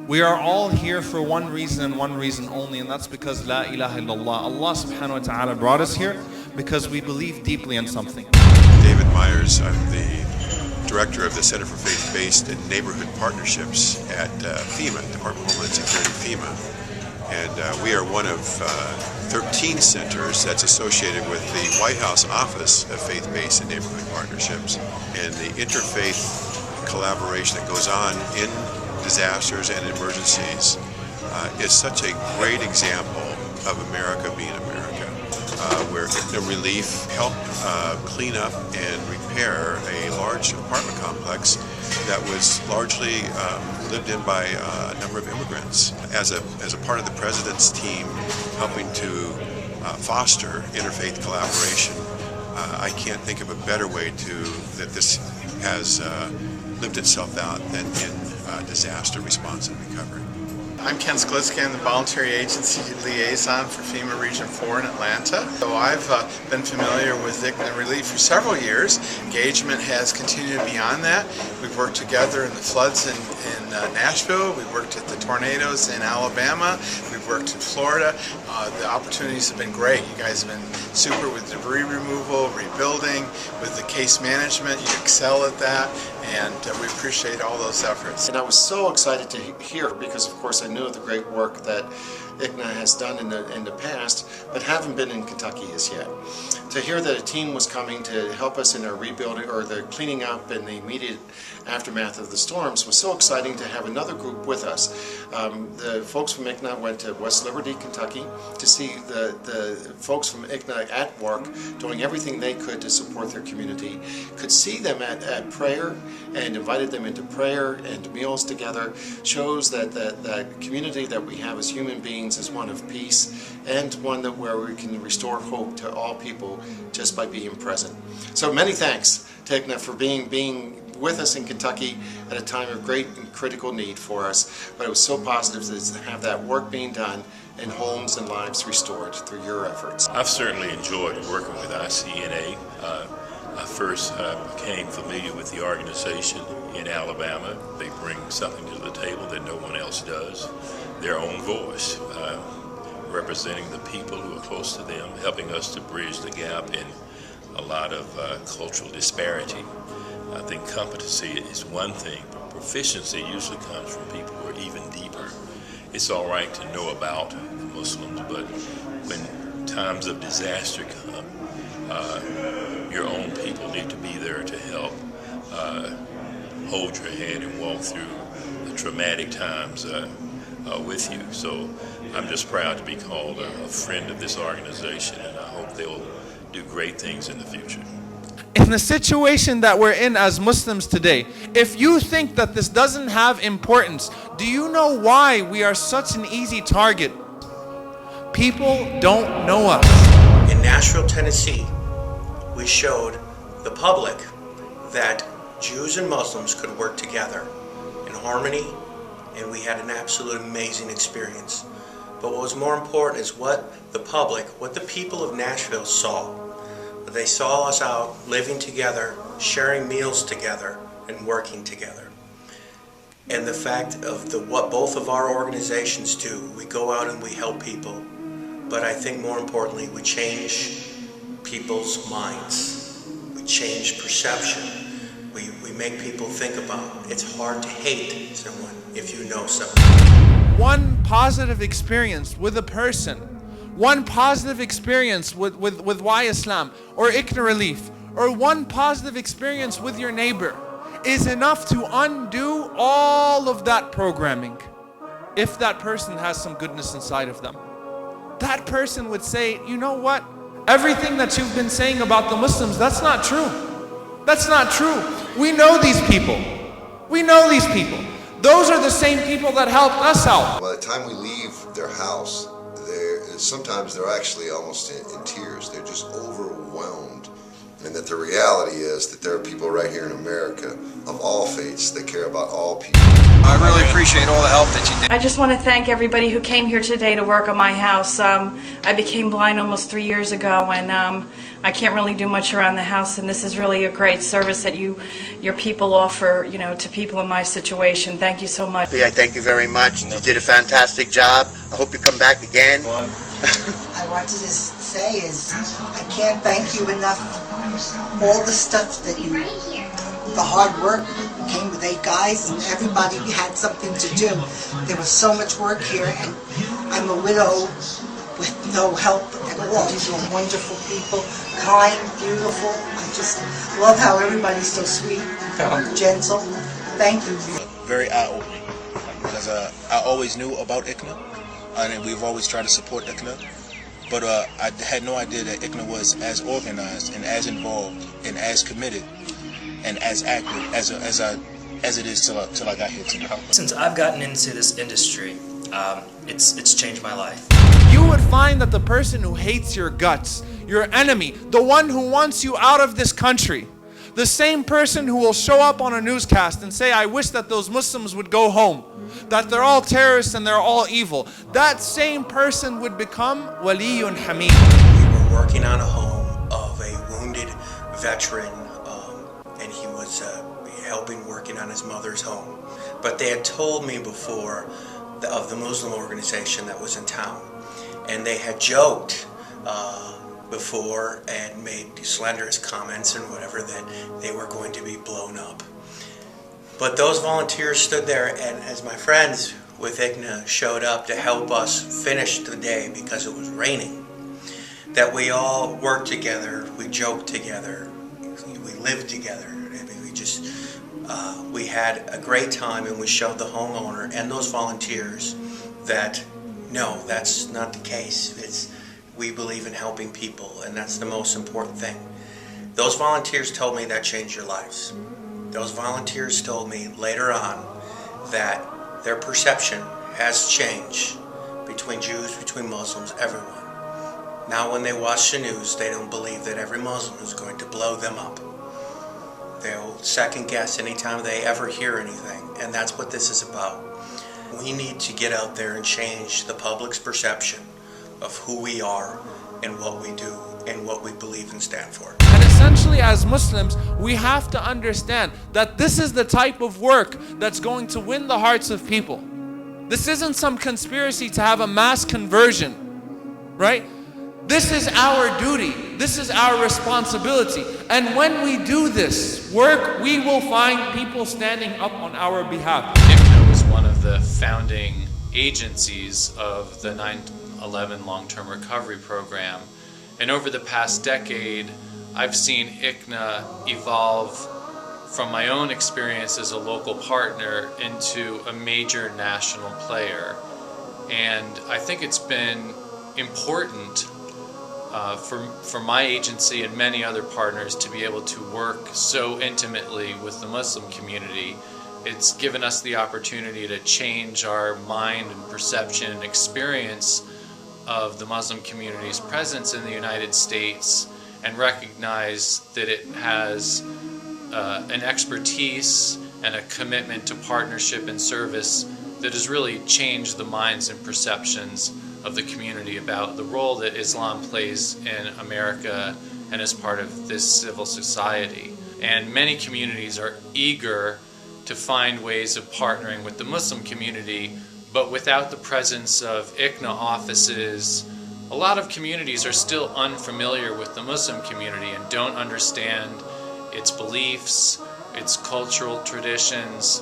We are all here for one reason and one reason only, and that's because La ilaha illallah. Allah subhanahu wa ta'ala brought us here because we believe deeply in something. David Myers, I'm the Director of the Center for Faith-Based and Neighborhood Partnerships at FEMA, Department of Homeland Security, FEMA. And we are one of 13 centers that's associated with the White House Office of Faith-Based and Neighborhood Partnerships. And the interfaith collaboration that goes on in disasters and emergencies is such a great example of America being America, where ICNA Relief helped clean up and repair a large apartment complex that was largely lived in by a number of immigrants. As a part of the President's team helping to foster interfaith collaboration, I can't think of a better way that this has lived itself out than in disaster response and recovery. I'm Ken Sklitzky. I'm the Voluntary Agency Liaison for FEMA Region 4 in Atlanta. So I've been familiar with ICNA Relief for several years. Engagement has continued beyond that. We've worked together in the floods in Nashville. We've worked at the tornadoes in Alabama. We've worked in Florida. The opportunities have been great. You guys have been super with debris removal, rebuilding, with the case management. You excel at that, and we appreciate all those efforts. And I was so excited to hear, because of course I knew of the great work that ICNA has done in the past, but haven't been in Kentucky as yet. To hear that a team was coming to help us in our rebuilding or the cleaning up and the immediate aftermath of the storms was so exciting to have another group with us. The folks from ICNA went to West Liberty, Kentucky to see the folks from ICNA at work doing everything they could to support their community. Could see them at prayer and invited them into prayer and meals together. Shows that that community that we have as human beings is one of peace and one where we can restore hope to all people just by being present. So many thanks to ICNA for being with us in Kentucky at a time of great and critical need for us. But it was so positive to have that work being done and homes and lives restored through your efforts. I've certainly enjoyed working with ICNA. I first became familiar with the organization in Alabama. They bring something to the table that no one else does, their own voice, representing the people who are close to them, helping us to bridge the gap in a lot of cultural disparity. I think competency is one thing, but proficiency usually comes from people who are even deeper. It's all right to know about the Muslims, but when times of disaster come, your own people need to be there to help hold your hand and walk through the traumatic times with you. So I'm just proud to be called a friend of this organization, and I hope they'll do great things in the future. In the situation that we're in as Muslims today, if you think that this doesn't have importance, do you know why we are such an easy target? People don't know us. In Nashville, Tennessee, we showed the public that Jews and Muslims could work together in harmony, and we had an absolute amazing experience. But what was more important is what the public, what the people of Nashville saw. They saw us out living together, sharing meals together, and working together. And the fact of what both of our organizations do, we go out and we help people, but I think more importantly, we change people's minds. We change perception. We make people think about it's hard to hate someone if you know someone. One positive experience with a person, one positive experience with Why Islam or ICNA Relief, or one positive experience with your neighbor is enough to undo all of that programming. If that person has some goodness inside of them, that person would say, you know what? Everything that you've been saying about the Muslims, that's not true. That's not true. We know these people. We know these people. Those are the same people that helped us out. By the time we leave their house, sometimes they're actually almost in tears. They're just overwhelmed. And that the reality is that there are people right here in America of all faiths that care about all people. I really appreciate all the help that you did. I just want to thank everybody who came here today to work on my house. I became blind almost 3 years ago, and I can't really do much around the house, and this is really a great service that your people offer, to people in my situation. Thank you so much. I thank you very much. You did a fantastic job. I hope you come back again. I wanted to say is I can't thank you enough. All the stuff that the hard work, we came with 8 guys and everybody had something to do. There was so much work here, and I'm a widow with no help at all. These are wonderful people, kind, beautiful. I just love how everybody's so sweet, gentle. Thank you. Very eye-opening, because I always knew about ICNA, and we've always tried to support ICNA. But I had no idea that ICNA was as organized and as involved and as committed and as active as it is till I got here today. Since I've gotten into this industry, it's changed my life. You would find that the person who hates your guts, your enemy, the one who wants you out of this country, the same person who will show up on a newscast and say, I wish that those Muslims would go home, that they're all terrorists and they're all evil, that same person would become waliyun hamid. We were working on a home of a wounded veteran, and he was helping working on his mother's home. But they had told me before of the Muslim organization that was in town, and they had joked before and made slanderous comments and whatever that they were going to be blown up. But those volunteers stood there, and as my friends with ICNA showed up to help us finish the day because it was raining, that we all worked together, we joked together, we lived together. We had a great time, and we showed the homeowner and those volunteers that no, that's not the case. We believe in helping people, and that's the most important thing. Those volunteers told me that changed your lives. Those volunteers told me later on that their perception has changed between Jews, between Muslims, everyone. Now when they watch the news, they don't believe that every Muslim is going to blow them up. They'll second guess anytime they ever hear anything, and that's what this is about. We need to get out there and change the public's perception of who we are and what we do and what we believe and stand for. And essentially as Muslims, we have to understand that this is the type of work that's going to win the hearts of people. This isn't some conspiracy to have a mass conversion, right? This is our duty. This is our responsibility. And when we do this work, we will find people standing up on our behalf. ICNA was one of the founding agencies of the 9/11 long-term recovery program. And over the past decade, I've seen ICNA evolve from my own experience as a local partner into a major national player. And I think it's been important for my agency and many other partners to be able to work so intimately with the Muslim community. It's given us the opportunity to change our mind and perception and experience of the Muslim community's presence in the United States, and recognize that it has an expertise and a commitment to partnership and service that has really changed the minds and perceptions of the community about the role that Islam plays in America and as part of this civil society. And many communities are eager to find ways of partnering with the Muslim community, but without the presence of ICNA offices, a lot of communities are still unfamiliar with the Muslim community and don't understand its beliefs, its cultural traditions,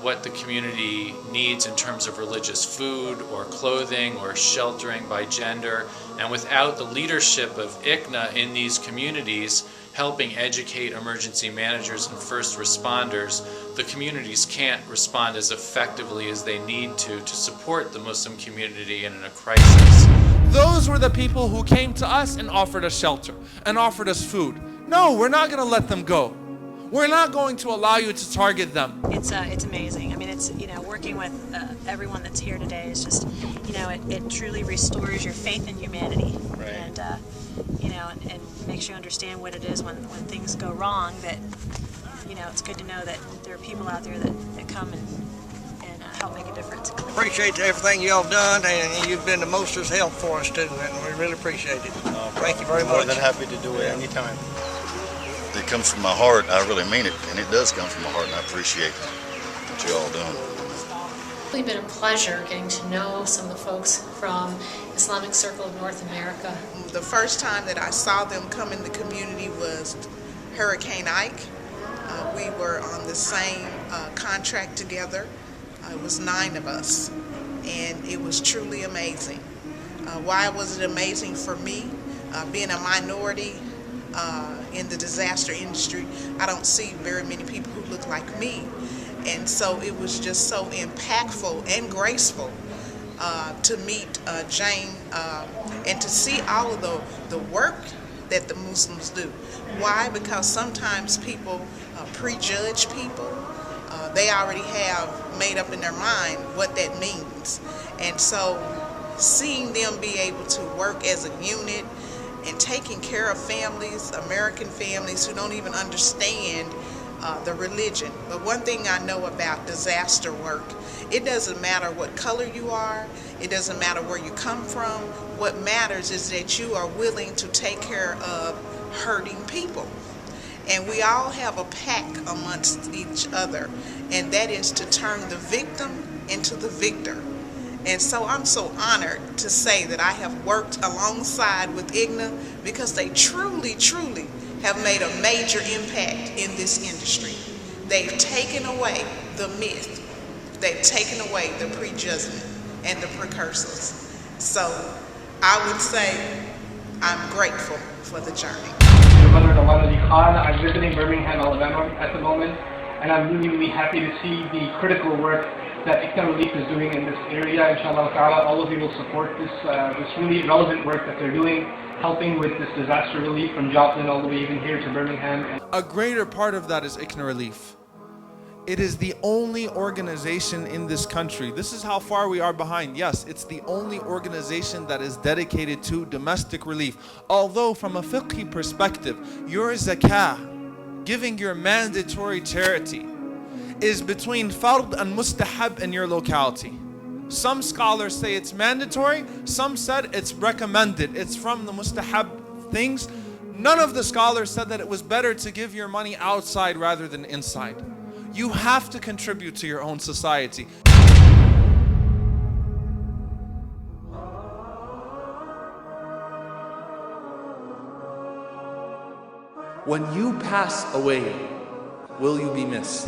what the community needs in terms of religious food or clothing or sheltering by gender. And without the leadership of ICNA in these communities helping educate emergency managers and first responders, the communities can't respond as effectively as they need to support the Muslim community in a crisis. Those were the people who came to us and offered us shelter and offered us food. No, we're not going to let them go. We're not going to allow you to target them. It's amazing. I mean, it's, working with everyone that's here today is just, it truly restores your faith in humanity. Right. And, and makes you understand what it is when things go wrong, that, it's good to know that there are people out there that come and help make a difference. Appreciate everything y'all done, and you've been the most help for us too, and we really appreciate it. Thank you very much. More than happy to do it anytime. It comes from my heart. I really mean it, and it does come from my heart, and I appreciate what you all doing. It's really been a pleasure getting to know some of the folks from Islamic Circle of North America. The first time that I saw them come in the community was Hurricane Ike. We were on the same contract together. It was 9 of us, and it was truly amazing. Why was it amazing for me? Being a minority in the disaster industry, I don't see very many people who look like me. And so it was just so impactful and graceful to meet Jane and to see all of the work that the Muslims do. Why? Because sometimes people prejudge people. They already have made up in their mind what that means. And so seeing them be able to work as a unit and taking care of families, American families who don't even understand the religion. But one thing I know about disaster work, it doesn't matter what color you are, it doesn't matter where you come from. What matters is that you are willing to take care of hurting people. And we all have a pact amongst each other, and that is to turn the victim into the victor. And so I'm so honored to say that I have worked alongside with ICNA, because they truly, truly have made a major impact in this industry. They've taken away the myth. They've taken away the prejudgment and the precursors. So I would say I'm grateful for the journey. I'm visiting Birmingham, Alabama at the moment, and I'm really happy to see the critical work that ICNA Relief is doing in this area. Inshallah ta'ala, all of you will support this really relevant work that they're doing, helping with this disaster relief from Joplin all the way even here to Birmingham. A greater part of that is ICNA Relief. It is the only organization in this country. This is how far we are behind. Yes, it's the only organization that is dedicated to domestic relief. Although from a fiqhi perspective, your zakah, giving your mandatory charity, is between fard and mustahab in your locality. Some scholars say it's mandatory, some said it's recommended. It's from the mustahab things. None of the scholars said that it was better to give your money outside rather than inside. You have to contribute to your own society. When you pass away, will you be missed?